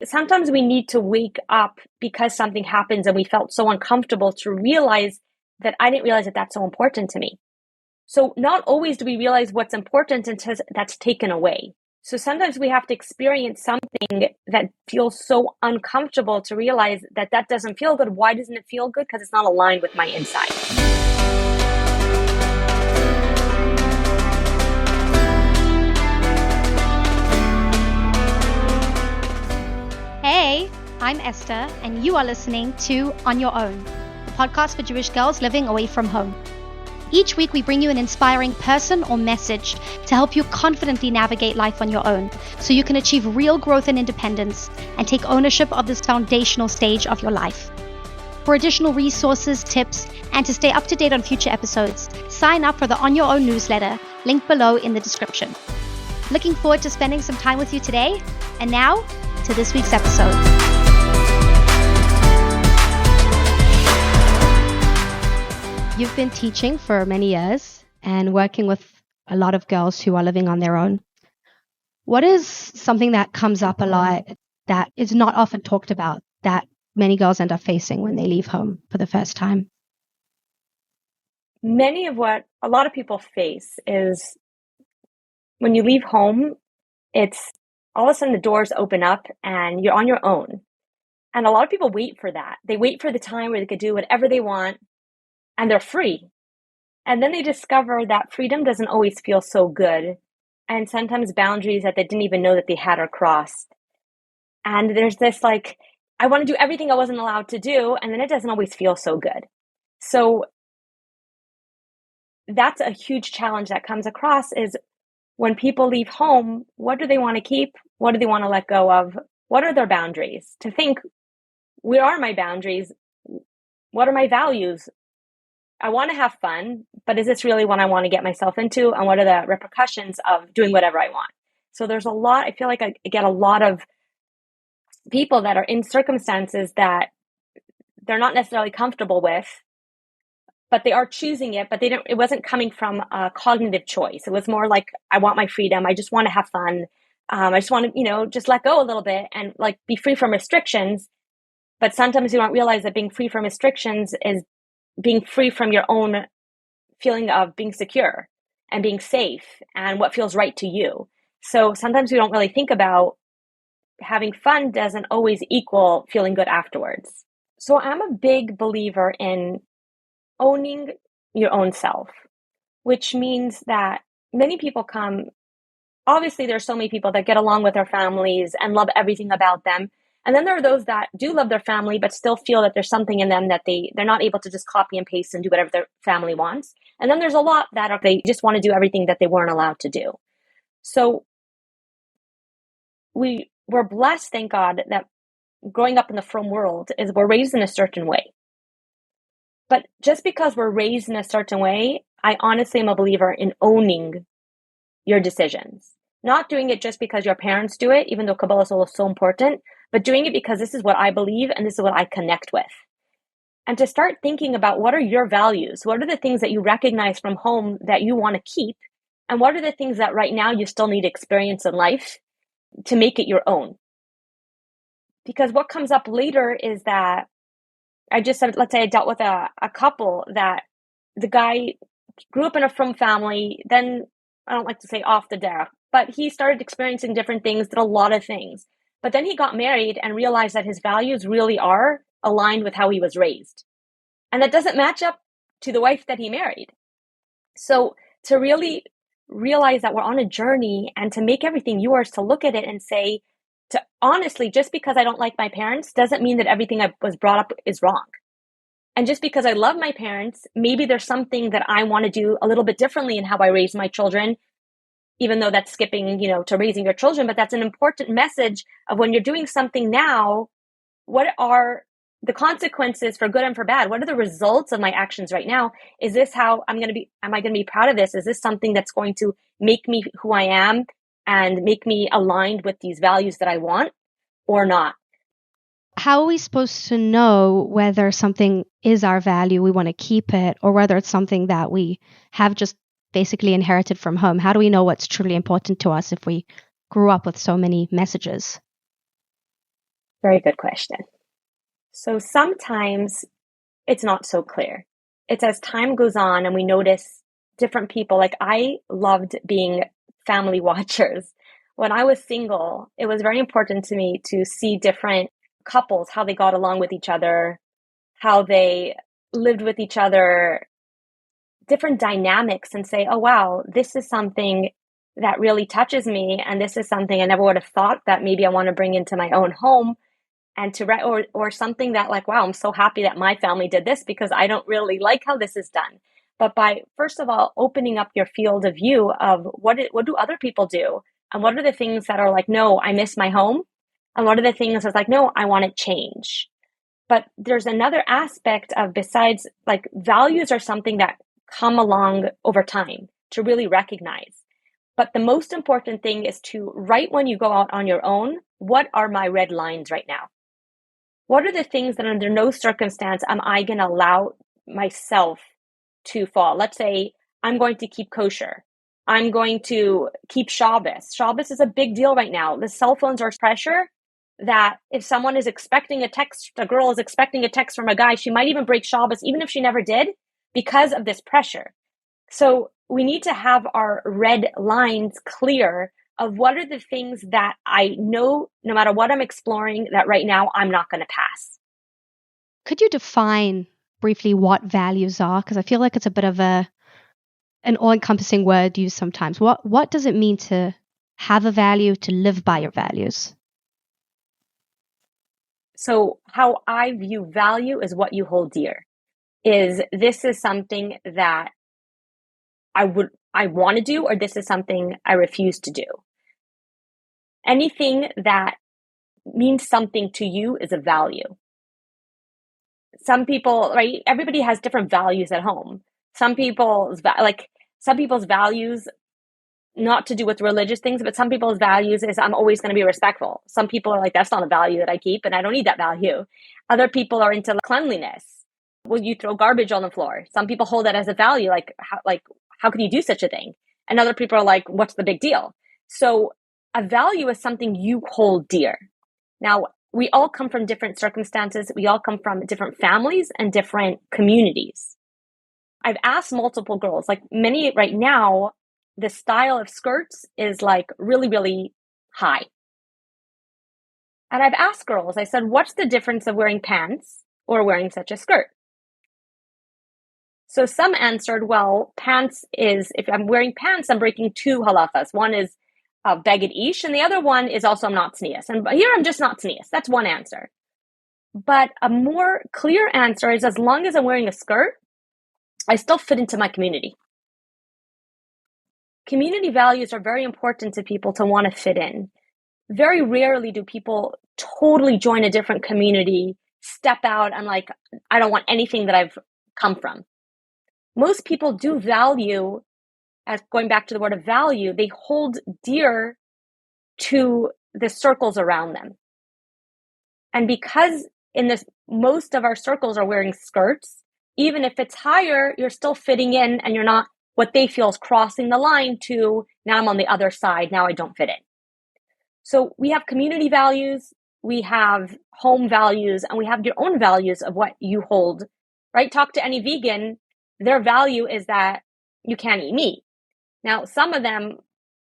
Sometimes we need to wake up because something happens and we felt so uncomfortable to realize that I didn't realize that that's so important to me. So not always do we realize what's important until that's taken away. So sometimes we have to experience something that feels so uncomfortable to realize that that doesn't feel good. Why doesn't it feel good? Because it's not aligned with my inside. Hey, I'm Esther, and you are listening to On Your Own, the podcast for Jewish girls living away from home. Each week, we bring you an inspiring person or message to help you confidently navigate life on your own so you can achieve real growth and independence and take ownership of this foundational stage of your life. For additional resources, tips, and to stay up to date on future episodes, sign up for the On Your Own newsletter, linked below in the description. Looking forward to spending some time with you today. And now, to this week's episode. You've been teaching for many years and working with a lot of girls who are living on their own. What is something that comes up a lot that is not often talked about that many girls end up facing when they leave home for the first time? Many of what a lot of people face is when you leave home, it's all of a sudden the doors open up and you're on your own. And a lot of people wait for that. They wait for the time where they could do whatever they want and they're free. And then they discover that freedom doesn't always feel so good. And sometimes boundaries that they didn't even know that they had are crossed. And there's this I want to do everything I wasn't allowed to do. And then it doesn't always feel so good. So that's a huge challenge that comes across is when people leave home, what do they want to keep? What do they want to let go of? What are their boundaries? To think, where are my boundaries? What are my values? I want to have fun, but is this really what I want to get myself into? And what are the repercussions of doing whatever I want? So there's a lot, I feel like I get a lot of people that are in circumstances that they're not necessarily comfortable with, but they are choosing it, but it wasn't coming from a cognitive choice. It was more like, I want my freedom. I just want to have fun. I just want to, just let go a little bit and be free from restrictions. But sometimes you don't realize that being free from restrictions is being free from your own feeling of being secure and being safe and what feels right to you. So sometimes we don't really think about having fun doesn't always equal feeling good afterwards. So I'm a big believer in owning your own self, which means that many people come, obviously there's so many people that get along with their families and love everything about them. And then there are those that do love their family, but still feel that there's something in them that they're not able to just copy and paste and do whatever their family wants. And then there's a lot that they just want to do everything that they weren't allowed to do. So we're blessed, thank God, that growing up in the frum world is we're raised in a certain way. But just because we're raised in a certain way, I honestly am a believer in owning your decisions. Not doing it just because your parents do it, even though Kabbalah Soul is so important, but doing it because this is what I believe and this is what I connect with. And to start thinking about what are your values? What are the things that you recognize from home that you want to keep? And what are the things that right now you still need to experience in life to make it your own? Because what comes up later is that I just said, let's say I dealt with a couple that the guy grew up in a frum family, then I don't like to say off the derech, but he started experiencing different things, did a lot of things. But then he got married and realized that his values really are aligned with how he was raised. And that doesn't match up to the wife that he married. So to really realize that we're on a journey and to make everything yours, to look at it and say, to honestly, just because I don't like my parents doesn't mean that everything I was brought up is wrong. And just because I love my parents, maybe there's something that I want to do a little bit differently in how I raise my children, even though that's skipping, to raising your children. But that's an important message of when you're doing something now, what are the consequences for good and for bad? What are the results of my actions right now? Is this how am I going to be proud of this? Is this something that's going to make me who I am and make me aligned with these values that I want or not? How are we supposed to know whether something is our value, we want to keep it, or whether it's something that we have just basically inherited from home? How do we know what's truly important to us if we grew up with so many messages? Very good question. So sometimes it's not so clear. It's as time goes on and we notice different people. Like I loved being family watchers. When I was single, it was very important to me to see different couples, how they got along with each other, how they lived with each other, different dynamics, and say, oh, wow, this is something that really touches me. And this is something I never would have thought that maybe I want to bring into my own home. And or something that like, wow, I'm so happy that my family did this because I don't really like how this is done. But by first of all opening up your field of view of what do other people do, and what are the things that are like, no, I miss my home, and what are the things that's like, no, I want to change. But there's another aspect of, besides, like, values are something that come along over time to really recognize. But the most important thing is to, right when you go out on your own, what are my red lines right now? What are the things that under no circumstance am I going to allow myself to fall? Let's say I'm going to keep kosher. I'm going to keep Shabbos. Shabbos is a big deal right now. The cell phones are pressure that if someone is expecting a text, a girl is expecting a text from a guy, she might even break Shabbos, even if she never did, because of this pressure. So we need to have our red lines clear of what are the things that I know, no matter what I'm exploring, that right now I'm not going to pass. Could you define briefly what values are? Because I feel like it's a bit of an all-encompassing word used sometimes. What does it mean to have a value, to live by your values? So how I view value is what you hold dear. This is something that I want to do, or this is something I refuse to do. Anything that means something to you is a value. Some people, right? Everybody has different values at home. Some people's values, not to do with religious things, but some people's values is I'm always going to be respectful. Some people are like, that's not a value that I keep and I don't need that value. Other people are into cleanliness. Will you throw garbage on the floor? Some people hold that as a value, like how can you do such a thing? And other people are like, what's the big deal? So a value is something you hold dear. Now, we all come from different circumstances. We all come from different families and different communities. I've asked multiple girls, like many right now, the style of skirts is like really, really high. And I've asked girls, I said, what's the difference of wearing pants or wearing such a skirt? So some answered, well, pants is, if I'm wearing pants, I'm breaking two halachas. One is beged ish, and the other one is also I'm not tznius. And here I'm just not tznius. That's one answer. But a more clear answer is, as long as I'm wearing a skirt, I still fit into my community. Community values are very important to people to want to fit in. Very rarely do people totally join a different community, step out, and like, I don't want anything that I've come from. Most people do value, as going back to the word of value, they hold dear to the circles around them. And because in this, most of our circles are wearing skirts, even if it's higher, you're still fitting in and you're not what they feel is crossing the line to, now I'm on the other side, now I don't fit in. So we have community values, we have home values, and we have your own values of what you hold, right? Talk to any vegan, their value is that you can't eat meat. Now,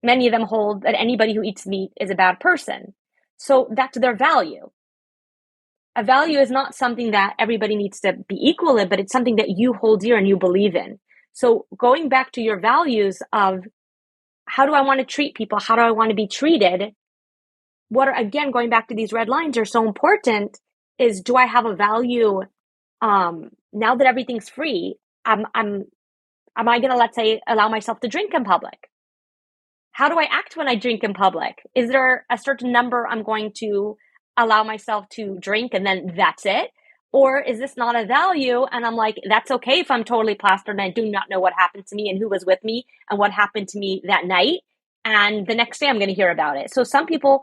many of them hold that anybody who eats meat is a bad person. So that's their value. A value is not something that everybody needs to be equal in, but it's something that you hold dear and you believe in. So going back to your values of how do I want to treat people? How do I want to be treated? Again, going back to these red lines are so important is, do I have a value now that everything's free? Am I going to, let's say, allow myself to drink in public? How do I act when I drink in public? Is there a certain number I'm going to allow myself to drink and then that's it? Or is this not a value? And I'm like, that's okay if I'm totally plastered and I do not know what happened to me and who was with me and what happened to me that night. And the next day I'm going to hear about it. So some people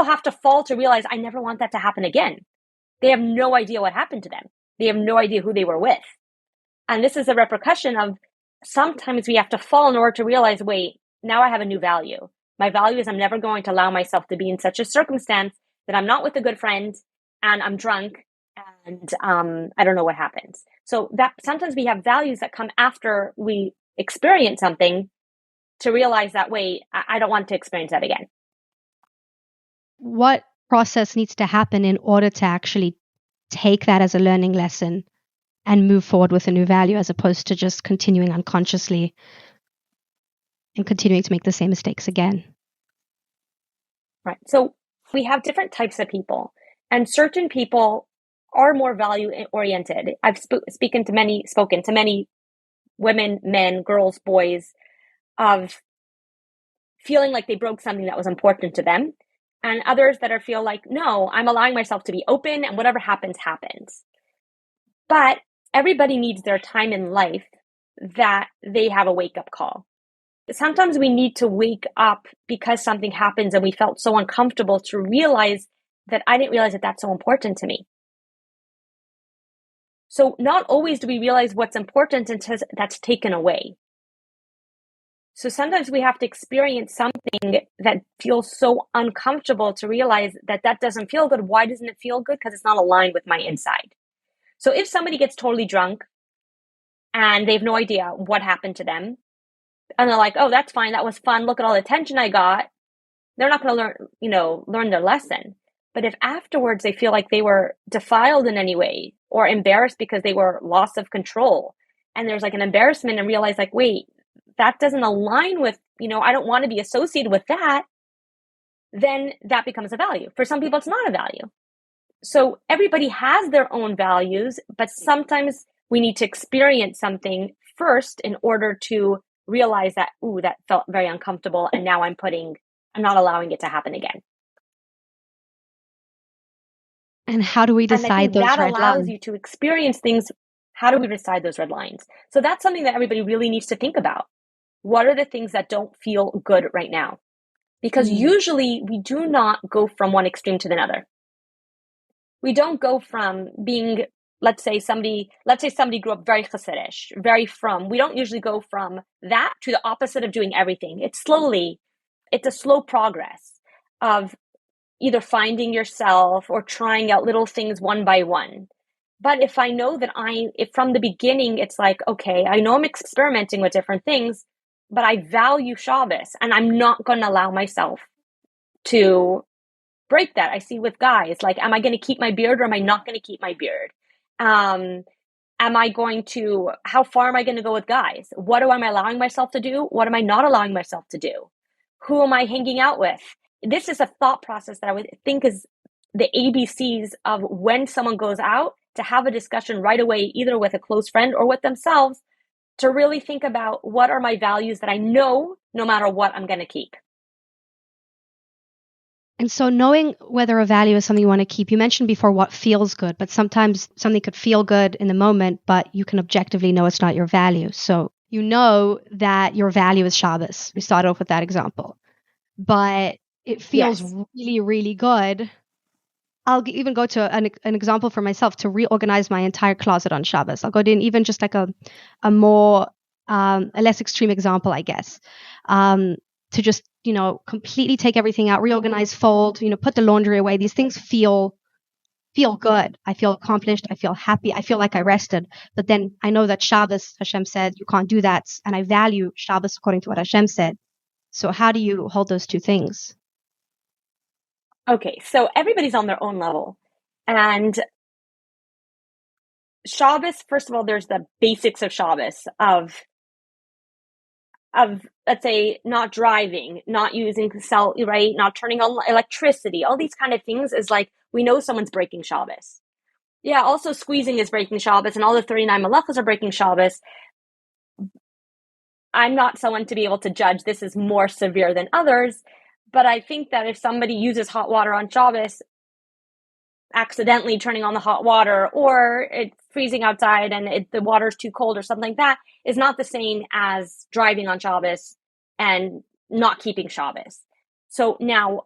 have to fall to realize I never want that to happen again. They have no idea what happened to them. They have no idea who they were with. And this is a repercussion of sometimes we have to fall in order to realize, wait, now I have a new value. My value is I'm never going to allow myself to be in such a circumstance that I'm not with a good friend and I'm drunk and I don't know what happens. So that sometimes we have values that come after we experience something to realize that, wait, I don't want to experience that again. What process needs to happen in order to actually take that as a learning lesson and move forward with a new value, as opposed to just continuing unconsciously and continuing to make the same mistakes again? Right. So we have different types of people, and certain people are more value oriented. I've spoken to many women, men, girls, boys, of feeling like they broke something that was important to them, and others that feel like, no, I'm allowing myself to be open, and whatever happens, happens. But everybody needs their time in life that they have a wake-up call. Sometimes we need to wake up because something happens and we felt so uncomfortable to realize that I didn't realize that that's so important to me. So not always do we realize what's important until that's taken away. So sometimes we have to experience something that feels so uncomfortable to realize that that doesn't feel good. Why doesn't it feel good? Because it's not aligned with my inside. So if somebody gets totally drunk and they have no idea what happened to them, and they're like, oh, that's fine, that was fun, look at all the attention I got, they're not going to learn their lesson. But if afterwards they feel like they were defiled in any way or embarrassed because they were loss of control, and there's like an embarrassment, and realize like, wait, that doesn't align with, I don't want to be associated with that, then that becomes a value. For some people, it's not a value. So everybody has their own values, but sometimes we need to experience something first in order to realize that, ooh, that felt very uncomfortable, and now I'm not allowing it to happen again. And how do we decide those that red allows lines? you to experience things. How do we decide those red lines? So that's something that everybody really needs to think about. What are the things that don't feel good right now? Because usually we do not go from one extreme to another. We don't go from being, let's say somebody grew up very Hasidish, very frum. We don't usually go from that to the opposite of doing everything. It's a slow progress of either finding yourself or trying out little things one by one. But if I know that if from the beginning, it's like, okay, I know I'm experimenting with different things, but I value Shabbos and I'm not going to allow myself to break that. I see with guys, like, am I going to keep my beard or am I not going to keep my beard? How far am I going to go with guys? What am I allowing myself to do? What am I not allowing myself to do? Who am I hanging out with? This is a thought process that I would think is the ABCs of when someone goes out, to have a discussion right away, either with a close friend or with themselves, to really think about what are my values that I know no matter what I'm going to keep. And so knowing whether a value is something you want to keep, you mentioned before what feels good, but sometimes something could feel good in the moment, but you can objectively know it's not your value. So you know that your value is Shabbos. We started off with that example, but it feels really, really good. I'll even go to an example for myself to reorganize my entire closet on Shabbos. I'll go to even just like a less extreme example, I guess. To just, completely take everything out, reorganize, fold, put the laundry away. These things feel good. I feel accomplished. I feel happy. I feel like I rested. But then I know that Shabbos, Hashem said, you can't do that. And I value Shabbos according to what Hashem said. So how do you hold those two things? Okay, so everybody's on their own level. And Shabbos, first of all, there's the basics of Shabbos of let's say not driving, not using cell, right? Not turning on electricity, all these kind of things is like, we know someone's breaking Shabbos. Yeah, also squeezing is breaking Shabbos, and all the 39 malachas are breaking Shabbos. I'm not someone to be able to judge this is more severe than others, but I think that if somebody uses hot water on Shabbos, accidentally turning on the hot water, or it's freezing outside and the water's too cold or something like that, is not the same as driving on Shabbos and not keeping Shabbos. So now,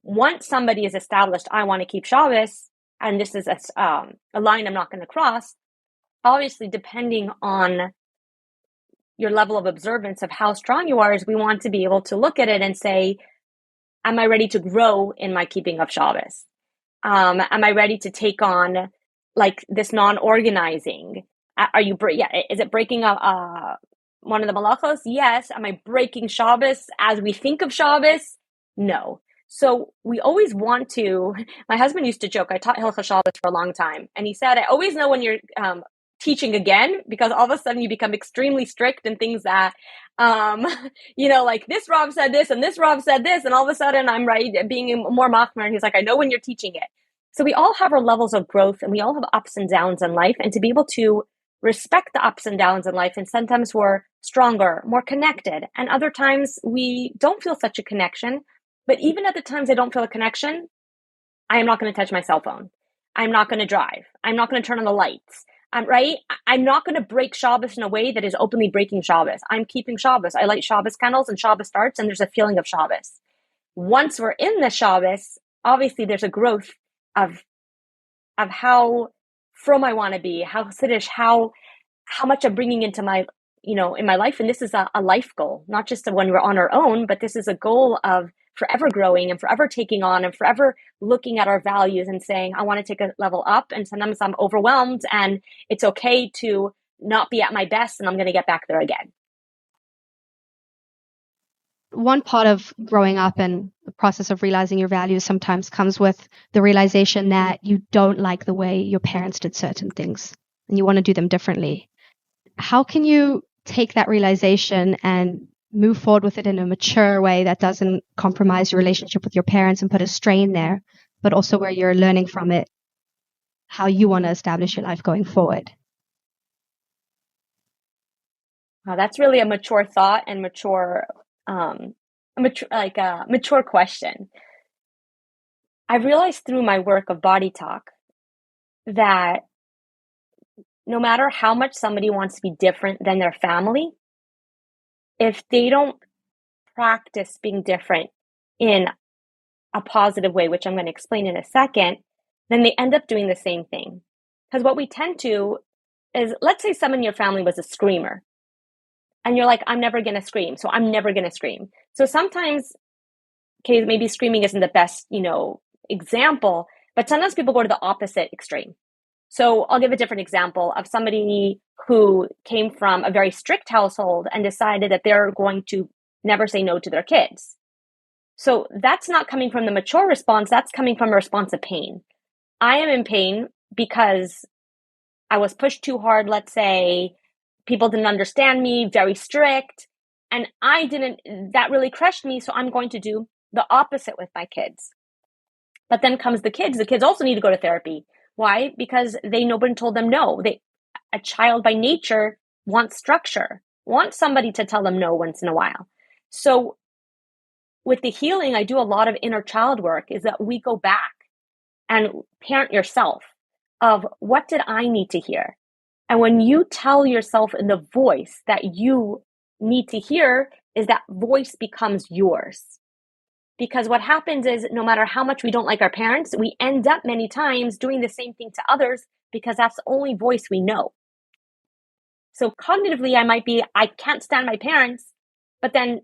once somebody is established, I want to keep Shabbos, and this is a line I'm not going to cross, obviously depending on your level of observance of how strong you are, is we want to be able to look at it and say, am I ready to grow in my keeping of Shabbos? Am I ready to take on like this non-organizing? Is it breaking up one of the malachos? Yes. Am I breaking Shabbos as we think of Shabbos? No. So we always want to, my husband used to joke, I taught Hilchah Shabbos for a long time, and he said, I always know when you're teaching again, because all of a sudden you become extremely strict in things that, like this Rav said this and this Rav said this, and all of a sudden I'm right being more machmer. And he's like, I know when you're teaching it. So we all have our levels of growth, and we all have ups and downs in life, and to be able to respect the ups and downs in life. And sometimes we're stronger, more connected, and other times we don't feel such a connection. But even at the times I don't feel a connection, I am not going to touch my cell phone. I'm not going to drive. I'm not going to turn on the lights. Right? I'm not going to break Shabbos in a way that is openly breaking Shabbos. I'm keeping Shabbos. I light Shabbos candles and Shabbos starts, and there's a feeling of Shabbos. Once we're in the Shabbos, obviously there's a growth of how from I want to be, how Siddish, how much I'm bringing into my, in my life. And this is a life goal, not just when we're on our own, but this is a goal of forever growing and forever taking on and forever looking at our values and saying, I want to take a level up. And sometimes I'm overwhelmed, and it's okay to not be at my best, and I'm going to get back there again. One part of growing up and the process of realizing your values sometimes comes with the realization that you don't like the way your parents did certain things and you want to do them differently. How can you take that realization and move forward with it in a mature way that doesn't compromise your relationship with your parents and put a strain there, but also where you're learning from it how you want to establish your life going forward? Wow, that's really a mature thought and mature question. I've realized through my work of body talk that no matter how much somebody wants to be different than their family, if they don't practice being different in a positive way, which I'm going to explain in a second, then they end up doing the same thing. Because what we tend to is, let's say someone in your family was a screamer, and you're like, I'm never going to scream, so I'm never going to scream. So sometimes, okay, maybe screaming isn't the best, example, but sometimes people go to the opposite extreme. So I'll give a different example of somebody who came from a very strict household and decided that they're going to never say no to their kids. So that's not coming from the mature response, that's coming from a response of pain. I am in pain because I was pushed too hard, let's say, people didn't understand me, very strict, and that really crushed me, so I'm going to do the opposite with my kids. But then comes the kids. The kids also need to go to therapy. Why? Because nobody told them no. A child by nature wants structure, wants somebody to tell them no once in a while. So with the healing, I do a lot of inner child work, is that we go back and parent yourself of, what did I need to hear? And when you tell yourself in the voice that you need to hear, is that voice becomes yours. Because what happens is, no matter how much we don't like our parents, we end up many times doing the same thing to others because that's the only voice we know. So cognitively, I can't stand my parents, but then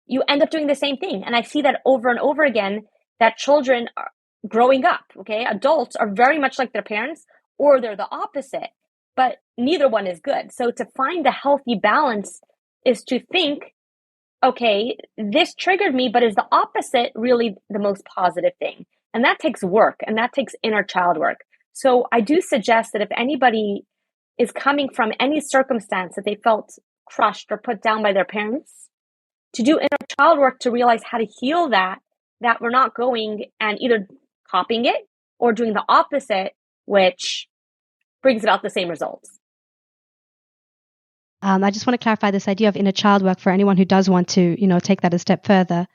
you end up doing the same thing. And I see that over and over again, that children are growing up, okay? Adults are very much like their parents, or they're the opposite, but neither one is good. So to find the healthy balance is to think, okay, this triggered me, but is the opposite really the most positive thing? And that takes work, and that takes inner child work. So I do suggest that if anybody is coming from any circumstance that they felt crushed or put down by their parents, to do inner child work to realize how to heal that we're not going and either copying it or doing the opposite, which brings about the same results. I just want to clarify this idea of inner child work for anyone who does want to, take that a step further.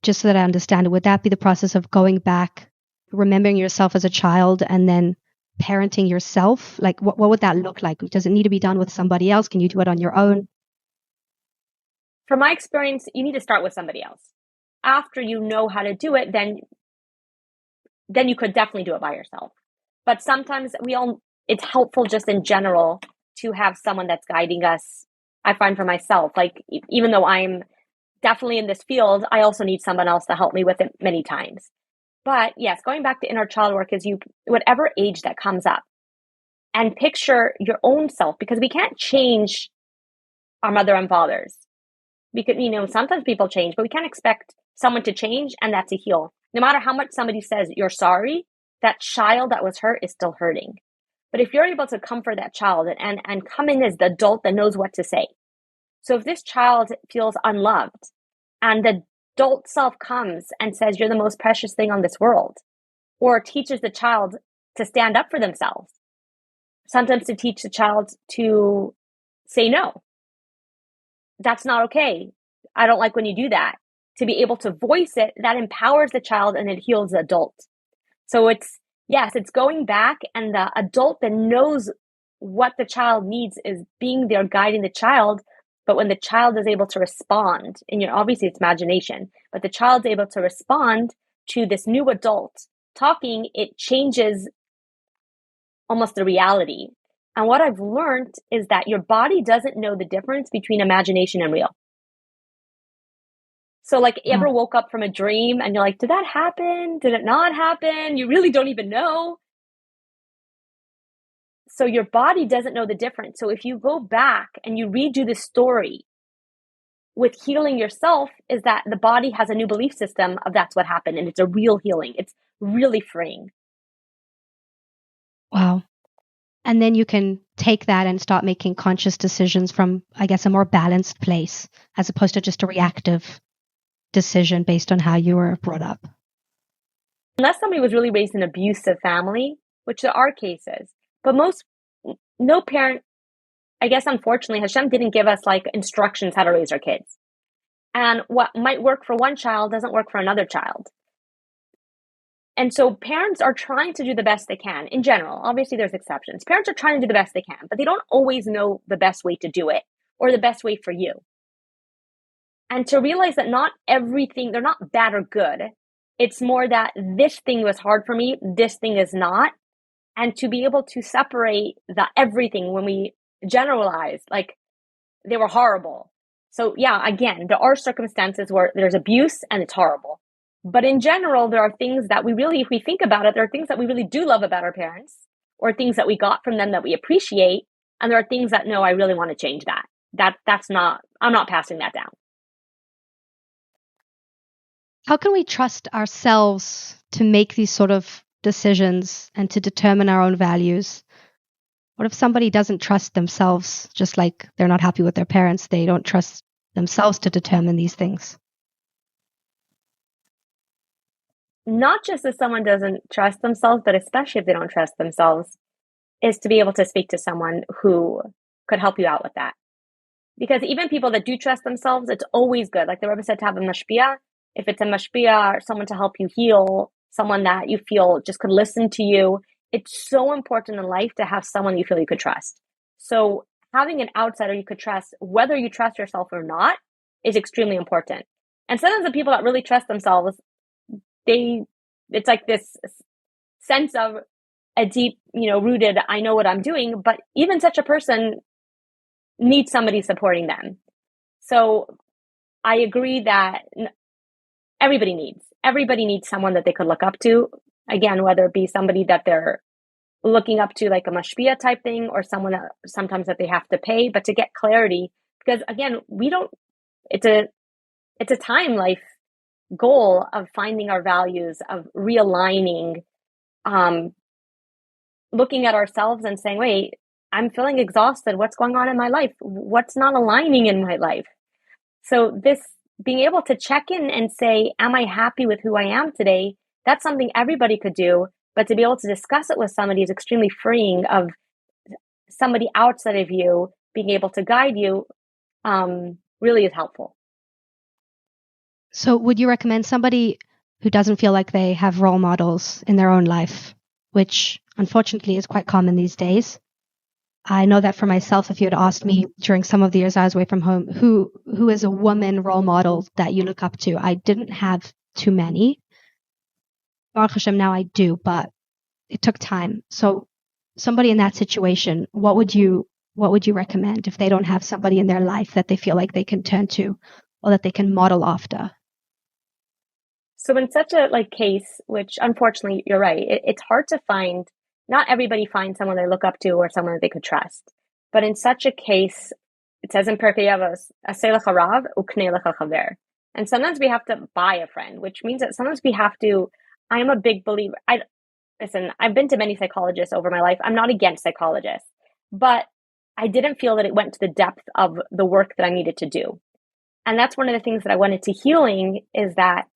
Just so that I understand, would that be the process of going back, remembering yourself as a child, and then parenting yourself? Like, what would that look like? Does it need to be done with somebody else? Can you do it on your own? From my experience, you need to start with somebody else. After you know how to do it, then you could definitely do it by yourself. But sometimes it's helpful just in general to have someone that's guiding us. I find for myself, like, even though I'm definitely in this field, I also need someone else to help me with it many times. But yes, going back to inner child work is whatever age that comes up, and picture your own self, because we can't change our mother and fathers. Because, sometimes people change, but we can't expect someone to change and that to heal. No matter how much somebody says you're sorry, that child that was hurt is still hurting. But if you're able to comfort that child and come in as the adult that knows what to say. So if this child feels unloved and the adult self comes and says you're the most precious thing on this world, or teaches the child to stand up for themselves, sometimes to teach the child to say no. That's not okay. I don't like when you do that. To be able to voice it, that empowers the child and it heals the adult. So it's going back, and the adult that knows what the child needs is being there guiding the child. But when the child is able to respond, and obviously it's imagination, but the child's able to respond to this new adult talking, it changes almost the reality. And what I've learned is that your body doesn't know the difference between imagination and real. So like, you ever woke up from a dream and you're like, did that happen? Did it not happen? You really don't even know. So your body doesn't know the difference. So if you go back and you redo the story with healing yourself, is that the body has a new belief system of that's what happened, and it's a real healing. It's really freeing. Wow. And then you can take that and start making conscious decisions from, I guess, a more balanced place, as opposed to just a reactive decision based on how you were brought up. Unless somebody was really raised in an abusive family, which there are cases, but no parent, I guess, unfortunately, Hashem didn't give us like instructions how to raise our kids. And what might work for one child doesn't work for another child. And so parents are trying to do the best they can in general. Obviously, there's exceptions. Parents are trying to do the best they can, but they don't always know the best way to do it or the best way for you. And to realize that not everything, they're not bad or good. It's more that this thing was hard for me, this thing is not. And to be able to separate the everything when we generalize, like they were horrible. So yeah, again, there are circumstances where there's abuse and it's horrible. But in general, there are things that we really, if we think about it, there are things that we really do love about our parents, or things that we got from them that we appreciate. And there are things that, no, I really want to change that. I'm not passing that down. How can we trust ourselves to make these sort of decisions and to determine our own values? What if somebody doesn't trust themselves, just like they're not happy with their parents, they don't trust themselves to determine these things? Not just if someone doesn't trust themselves, but especially if they don't trust themselves, is to be able to speak to someone who could help you out with that. Because even people that do trust themselves, it's always good. Like the Rebbe said, to have a mashpia. If it's a mashpia or someone to help you heal, someone that you feel just could listen to you, it's so important in life to have someone you feel you could trust. So having an outsider you could trust, whether you trust yourself or not, is extremely important. And sometimes the people that really trust themselves, it's like this sense of a deep, rooted, I know what I'm doing, but even such a person needs somebody supporting them. So I agree that everybody needs someone that they could look up to. Again, whether it be somebody that they're looking up to, like a mashpia type thing, or someone that sometimes that they have to pay, but to get clarity, because again, it's a time life goal of finding our values, of realigning, looking at ourselves and saying, wait, I'm feeling exhausted. What's going on in my life? What's not aligning in my life? So this being able to check in and say, am I happy with who I am today? That's something everybody could do, but to be able to discuss it with somebody is extremely freeing, of somebody outside of you being able to guide you, really is helpful. So would you recommend somebody who doesn't feel like they have role models in their own life, which unfortunately is quite common these days? I know that for myself, if you had asked me during some of the years I was away from home, who is a woman role model that you look up to, I didn't have too many. Baruch Hashem, now I do, but it took time. So somebody in that situation, what would you recommend if they don't have somebody in their life that they feel like they can turn to or that they can model after? So in such a case, which unfortunately you're right, it's hard to find. Not everybody finds someone they look up to or someone that they could trust. But in such a case, it says in Pirkei Avos, "Aseh lecha rav uknei lecha chaver." And sometimes we have to buy a friend, which means that sometimes we have to. I am a big believer. Listen, I've been to many psychologists over my life. I'm not against psychologists, but I didn't feel that it went to the depth of the work that I needed to do. And that's one of the things that I went into healing, is that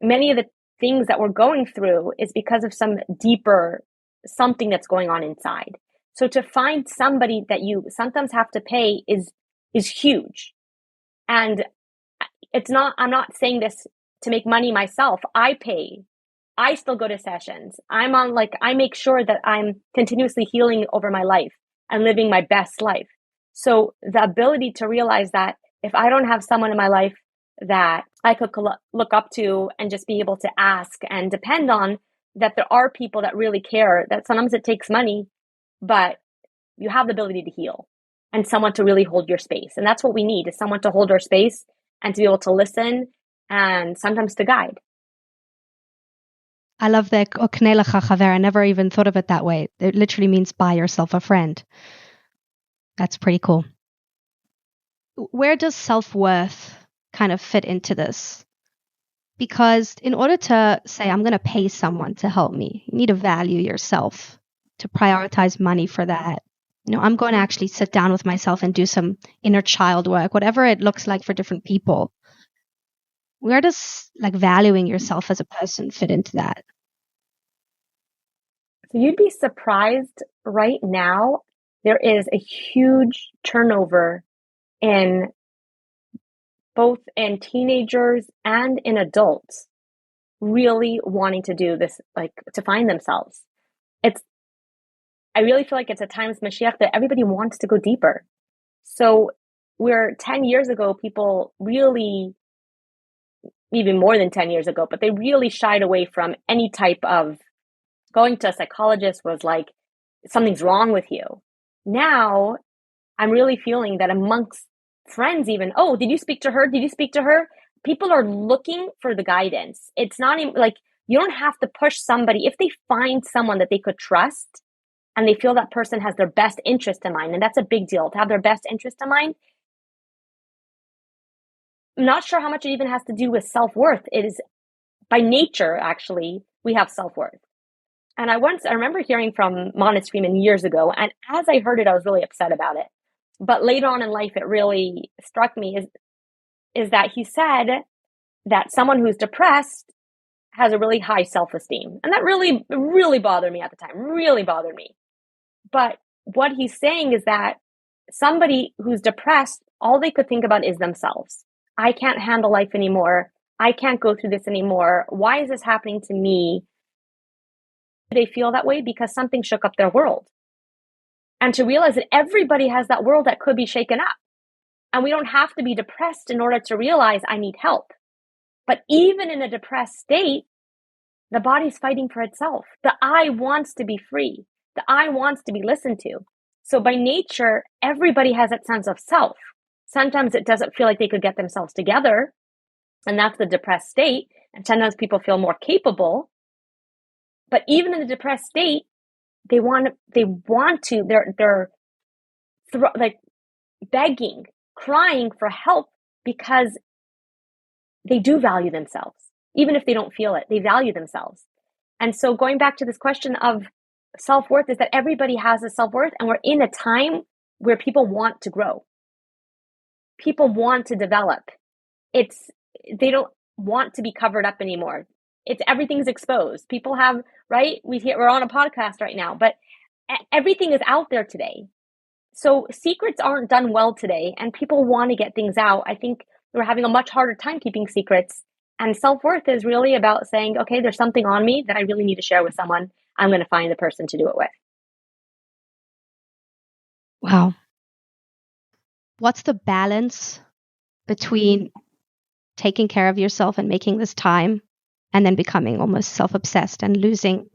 many of the things that we're going through is because of some deeper something that's going on inside. So to find somebody that you sometimes have to pay is huge. And I'm not saying this to make money myself. I pay. I still go to sessions. I make sure that I'm continuously healing over my life and living my best life. So the ability to realize that if I don't have someone in my life that I could look up to and just be able to ask and depend on, that there are people that really care, that sometimes it takes money, but you have the ability to heal and someone to really hold your space. And that's what we need, is someone to hold our space and to be able to listen and sometimes to guide. I love the Uknei lecha chaver. I never even thought of it that way. It literally means buy yourself a friend. That's pretty cool. Where does self-worth kind of fit into this? Because in order to say, I'm going to pay someone to help me, you need to value yourself, to prioritize money for that. I'm going to actually sit down with myself and do some inner child work, whatever it looks like for different people. Where does valuing yourself as a person fit into that? So you'd be surprised right now, there is a huge turnover in both in teenagers and in adults really wanting to do this, to find themselves. I really feel like it's a times Mashiach that everybody wants to go deeper. So where 10 years ago, people really, even more than 10 years ago, but they really shied away from any type of going to a psychologist was like, something's wrong with you. Now, I'm really feeling that amongst friends even, oh, did you speak to her? Did you speak to her? People are looking for the guidance. It's not even you don't have to push somebody. If they find someone that they could trust and they feel that person has their best interest in mind, and that's a big deal, to have their best interest in mind. I'm not sure how much it even has to do with self-worth. It is, by nature, actually, we have self-worth. And I remember hearing from Manis Freeman years ago, and as I heard it, I was really upset about it. But later on in life, it really struck me is that he said that someone who's depressed has a really high self-esteem. And that really, really bothered me at the time, really bothered me. But what he's saying is that somebody who's depressed, all they could think about is themselves. I can't handle life anymore. I can't go through this anymore. Why is this happening to me? They feel that way because something shook up their world. And to realize that everybody has that world that could be shaken up. And we don't have to be depressed in order to realize I need help. But even in a depressed state, the body's fighting for itself. The I wants to be free. The I wants to be listened to. So by nature, everybody has that sense of self. Sometimes it doesn't feel like they could get themselves together. And that's the depressed state. And sometimes people feel more capable. But even in the depressed state, they're begging, crying for help because they do value themselves. Even if they don't feel it, they value themselves. And so going back to this question of self-worth, is that everybody has a self-worth, and we're in a time where people want to grow. People want to develop. They don't want to be covered up anymore. Everything's exposed. People have, right? We're on a podcast right now, but everything is out there today. So secrets aren't done well today, and people want to get things out. I think we're having a much harder time keeping secrets. And self-worth is really about saying, okay, there's something on me that I really need to share with someone. I'm going to find the person to do it with. Wow. What's the balance between taking care of yourself and making this time and then becoming almost self-obsessed and losing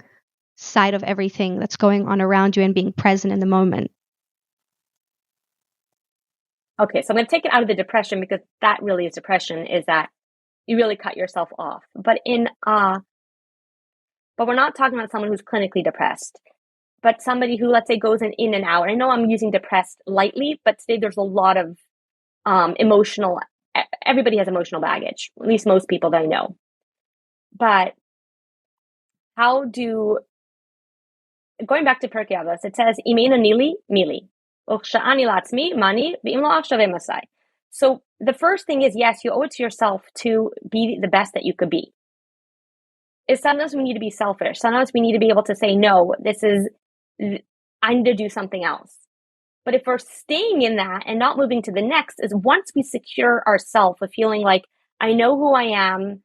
sight of everything that's going on around you and being present in the moment? Okay, so I'm going to take it out of the depression, because that really is depression, is that you really cut yourself off. But we're not talking about someone who's clinically depressed, but somebody who, let's say, goes in and out. I know I'm using depressed lightly, but today there's a lot of emotional, everybody has emotional baggage, at least most people that I know. But going back to Pirkei Avos, it says, Imena nili, mili. So the first thing is, yes, you owe it to yourself to be the best that you could be. Sometimes we need to be selfish. Sometimes we need to be able to say, no, I need to do something else. But if we're staying in that and not moving to the next, is once we secure ourselves with feeling like, I know who I am,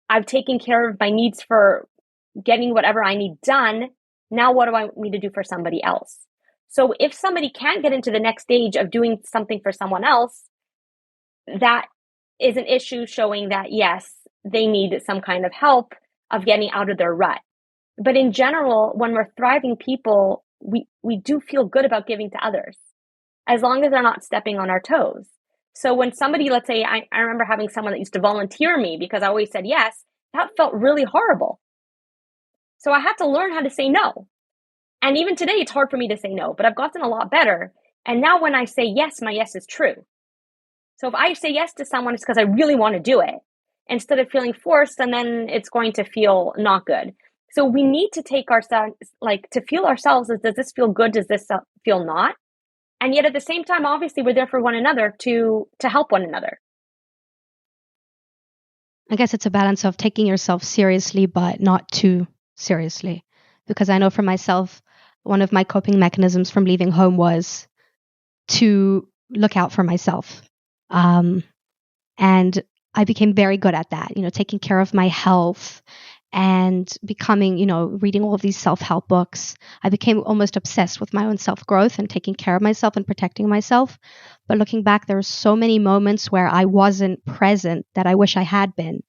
I've taken care of my needs for getting whatever I need done, now what do I need to do for somebody else? So if somebody can't get into the next stage of doing something for someone else, that is an issue showing that, yes, they need some kind of help of getting out of their rut. But in general, when we're thriving people, we do feel good about giving to others, as long as they're not stepping on our toes. So when somebody, let's say, I remember having someone that used to volunteer me because I always said yes, that felt really horrible. So I had to learn how to say no. And even today, it's hard for me to say no, but I've gotten a lot better. And now when I say yes, my yes is true. So if I say yes to someone, it's because I really want to do it, instead of feeling forced, and then it's going to feel not good. So we need to take ourselves, to feel ourselves as, does this feel good? Does this feel not? And yet at the same time, obviously, we're there for one another to help one another. I guess it's a balance of taking yourself seriously, but not too seriously. Because I know for myself, one of my coping mechanisms from leaving home was to look out for myself. And I became very good at that, taking care of my health and becoming, reading all of these self-help books. I became almost obsessed with my own self-growth and taking care of myself and protecting myself. But looking back, there were so many moments where I wasn't present that I wish I had been.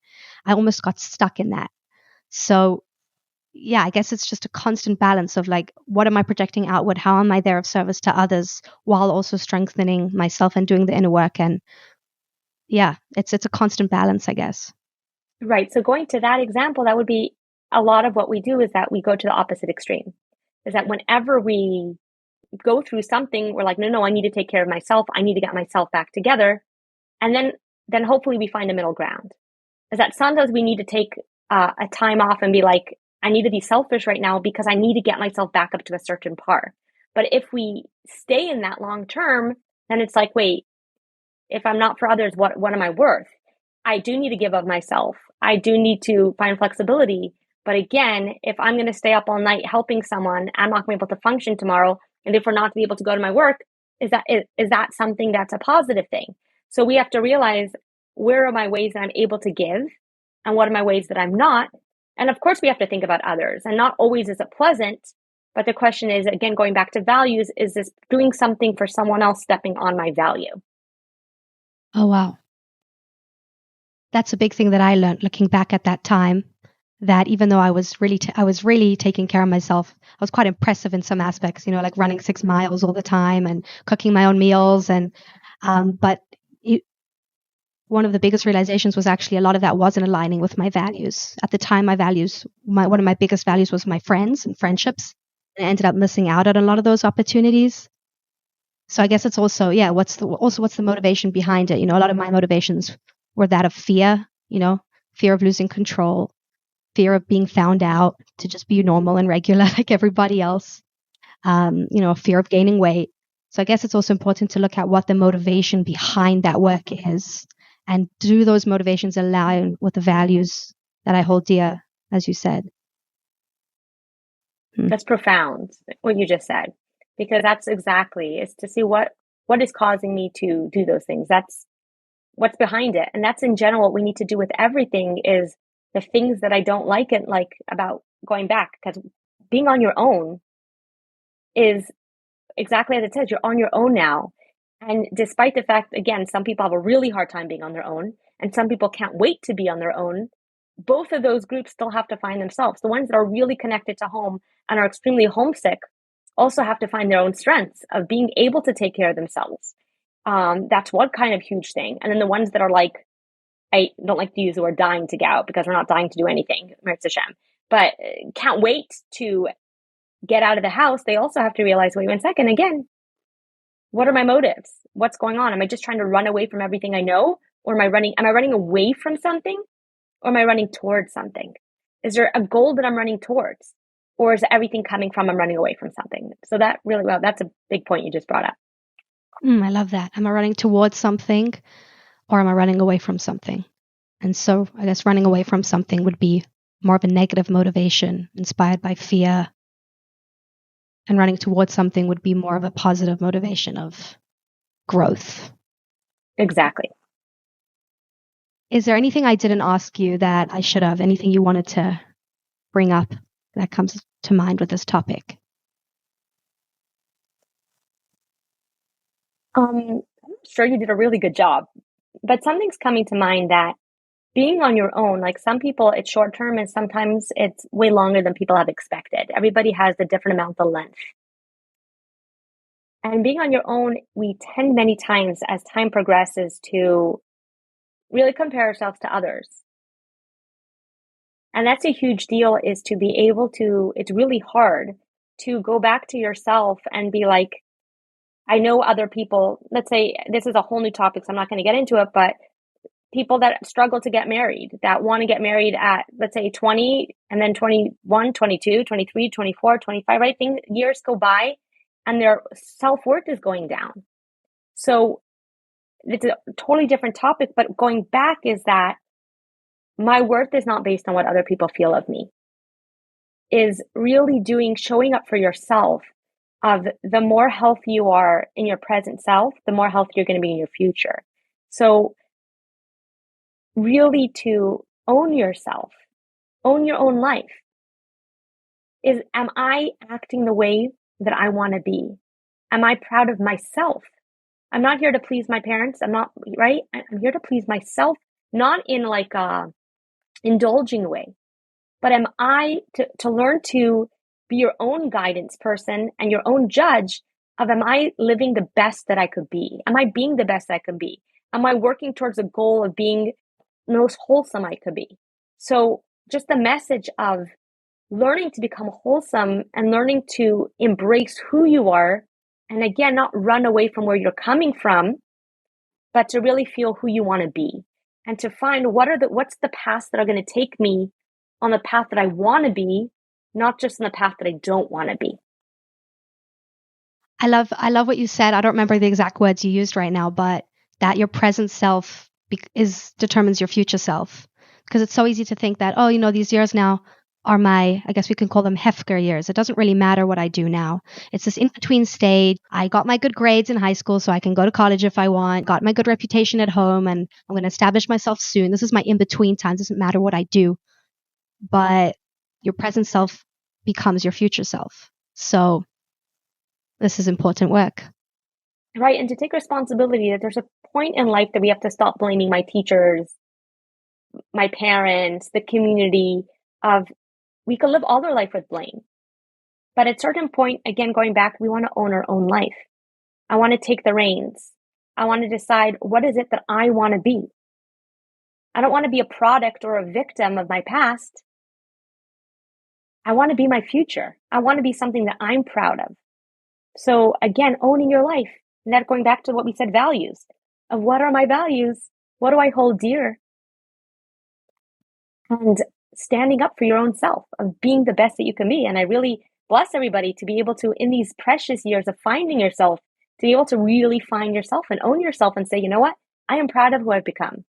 I almost got stuck in that. So yeah, I guess it's just a constant balance of what am I projecting outward? How am I there of service to others while also strengthening myself and doing the inner work? And yeah, it's a constant balance, I guess. Right. So going to that example, that would be a lot of what we do, is that we go to the opposite extreme. Is that whenever we go through something, we're like, no, I need to take care of myself. I need to get myself back together. And then hopefully we find a middle ground. Is that sometimes we need to take a time off and be like, I need to be selfish right now because I need to get myself back up to a certain par. But if we stay in that long term, then it's like, wait, if I'm not for others, what am I worth? I do need to give of myself. I do need to find flexibility. But again, if I'm going to stay up all night helping someone, I'm not going to be able to function tomorrow. And if we're not to be able to go to my work, is that something that's a positive thing? So we have to realize, where are my ways that I'm able to give? And what are my ways that I'm not? And of course, we have to think about others. And not always is it pleasant. But the question is, again, going back to values, is this doing something for someone else stepping on my value? Oh, wow. That's a big thing that I learned looking back at that time, that even though I was really taking care of myself, I was quite impressive in some aspects, like running 6 miles all the time and cooking my own meals. And one of the biggest realizations was actually a lot of that wasn't aligning with my values. At the time, one of my biggest values was my friends and friendships. And I ended up missing out on a lot of those opportunities. So I guess it's also, what's the motivation behind it? A lot of my motivations were that of fear, fear of losing control, fear of being found out, to just be normal and regular like everybody else, fear of gaining weight. So I guess it's also important to look at what the motivation behind that work is, and do those motivations align with the values that I hold dear, as you said. That's profound, what you just said, because that's exactly, is to see what is causing me to do those things. That's what's behind it. And that's in general what we need to do with everything, is the things that I don't like about going back, because being on your own is exactly as it says, you're on your own now. And despite the fact, again, some people have a really hard time being on their own, and some people can't wait to be on their own, both of those groups still have to find themselves. The ones that are really connected to home and are extremely homesick also have to find their own strengths of being able to take care of themselves. That's one kind of huge thing. And then the ones that are I don't like to use the word dying to get out because we're not dying to do anything, Meretz Hashem, but can't wait to get out of the house, they also have to realize, wait 1 second, again, what are my motives? What's going on? Am I just trying to run away from everything I know? Or am I running away from something? Or am I running towards something? Is there a goal that I'm running towards? Or is everything coming from I'm running away from something? So that's a big point you just brought up. I love that. Am I running towards something or am I running away from something? And so I guess running away from something would be more of a negative motivation inspired by fear. And running towards something would be more of a positive motivation of growth. Exactly. Is there anything I didn't ask you that I should have? Anything you wanted to bring up that comes to mind with this topic? I'm sure you did a really good job, but something's coming to mind that being on your own, like some people, it's short term and sometimes it's way longer than people have expected. Everybody has a different amount of length. And being on your own, we tend many times as time progresses to really compare ourselves to others. And that's a huge deal, is to be able to, it's really hard to go back to yourself and be like, I know other people, let's say this is a whole new topic, so I'm not going to get into it, but people that struggle to get married, that want to get married at, let's say 20 and then 21, 22, 23, 24, 25, right? Years go by and their self-worth is going down. So it's a totally different topic, but going back is that my worth is not based on what other people feel of me. Is really showing up for yourself. Of the more healthy you are in your present self, the more healthy you're going to be in your future. So really to own yourself, own your own life. Am I acting the way that I want to be? Am I proud of myself? I'm not here to please my parents. I'm not, right? I'm here to please myself, not in like a indulging way, but am I to learn to be your own guidance person and your own judge of, am I living the best that I could be? Am I being the best I could be? Am I working towards a goal of being the most wholesome I could be? So just the message of learning to become wholesome and learning to embrace who you are. And again, not run away from where you're coming from, but to really feel who you want to be and to find what's the paths that are going to take me on the path that I want to be, not just on the path that I don't want to be. I love what you said. I don't remember the exact words you used right now, but that your present self determines your future self. Because it's so easy to think that, these years now are I guess we can call them Hefker years. It doesn't really matter what I do now. It's this in-between stage. I got my good grades in high school, so I can go to college if I want, got my good reputation at home, and I'm going to establish myself soon. This is my in-between time. It doesn't matter what I do. But your present self becomes your future self. So this is important work. Right. And to take responsibility that there's a point in life that we have to stop blaming my teachers, my parents, the community we could live all our life with blame. But at a certain point, again, going back, we want to own our own life. I want to take the reins. I want to decide what is it that I want to be. I don't want to be a product or a victim of my past. I want to be my future. I want to be something that I'm proud of. So again, owning your life, and that going back to what we said, values of what are my values? What do I hold dear? And standing up for your own self, of being the best that you can be. And I really bless everybody to be able to, in these precious years of finding yourself, to be able to really find yourself and own yourself and say, you know what? I am proud of who I've become.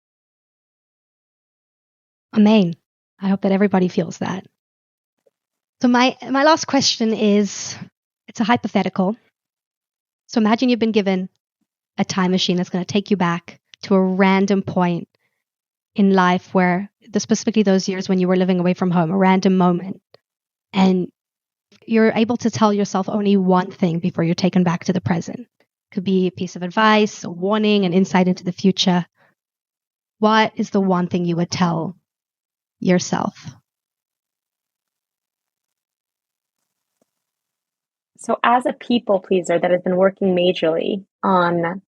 Amen. I hope that everybody feels that. So my last question is, it's a hypothetical. So imagine you've been given a time machine that's going to take you back to a random point in life where, specifically those years when you were living away from home, a random moment. And you're able to tell yourself only one thing before you're taken back to the present. Could be a piece of advice, a warning, an insight into the future. What is the one thing you would tell yourself? So as a people pleaser that has been working majorly on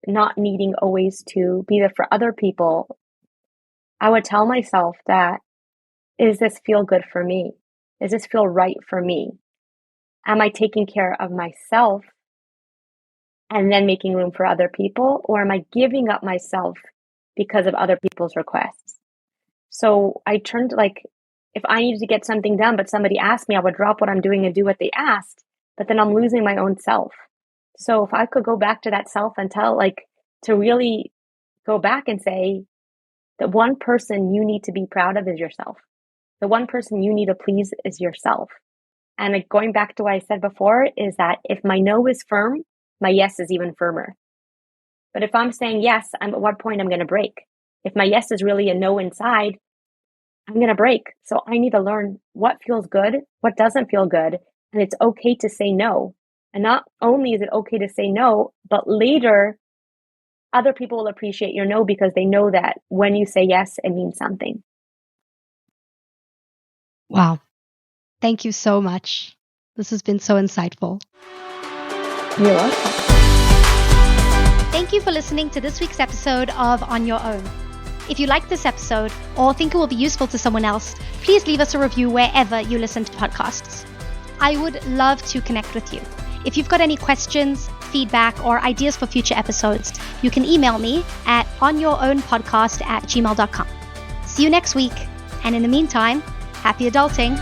not needing always to be there for other people, I would tell myself that, is this feel good for me? Does this feel right for me? Am I taking care of myself and then making room for other people? Or am I giving up myself because of other people's requests? So I turned, like, if I needed to get something done, but somebody asked me, I would drop what I'm doing and do what they asked, but then I'm losing my own self. So if I could go back to that self and tell, like, to really go back and say, the one person you need to be proud of is yourself. The one person you need to please is yourself. And like, going back to what I said before, is that if my no is firm, my yes is even firmer. But if I'm saying yes, at what point I'm going to break? If my yes is really a no inside, I'm going to break. So I need to learn what feels good, what doesn't feel good. And it's okay to say no. And not only is it okay to say no, but later other people will appreciate your no because they know that when you say yes, it means something. Wow. Thank you so much. This has been so insightful. You're welcome. Thank you for listening to this week's episode of On Your Own. If you like this episode or think it will be useful to someone else, please leave us a review wherever you listen to podcasts. I would love to connect with you. If you've got any questions, feedback, or ideas for future episodes, you can email me at onyourownpodcast@gmail.com. See you next week. And in the meantime, happy adulting.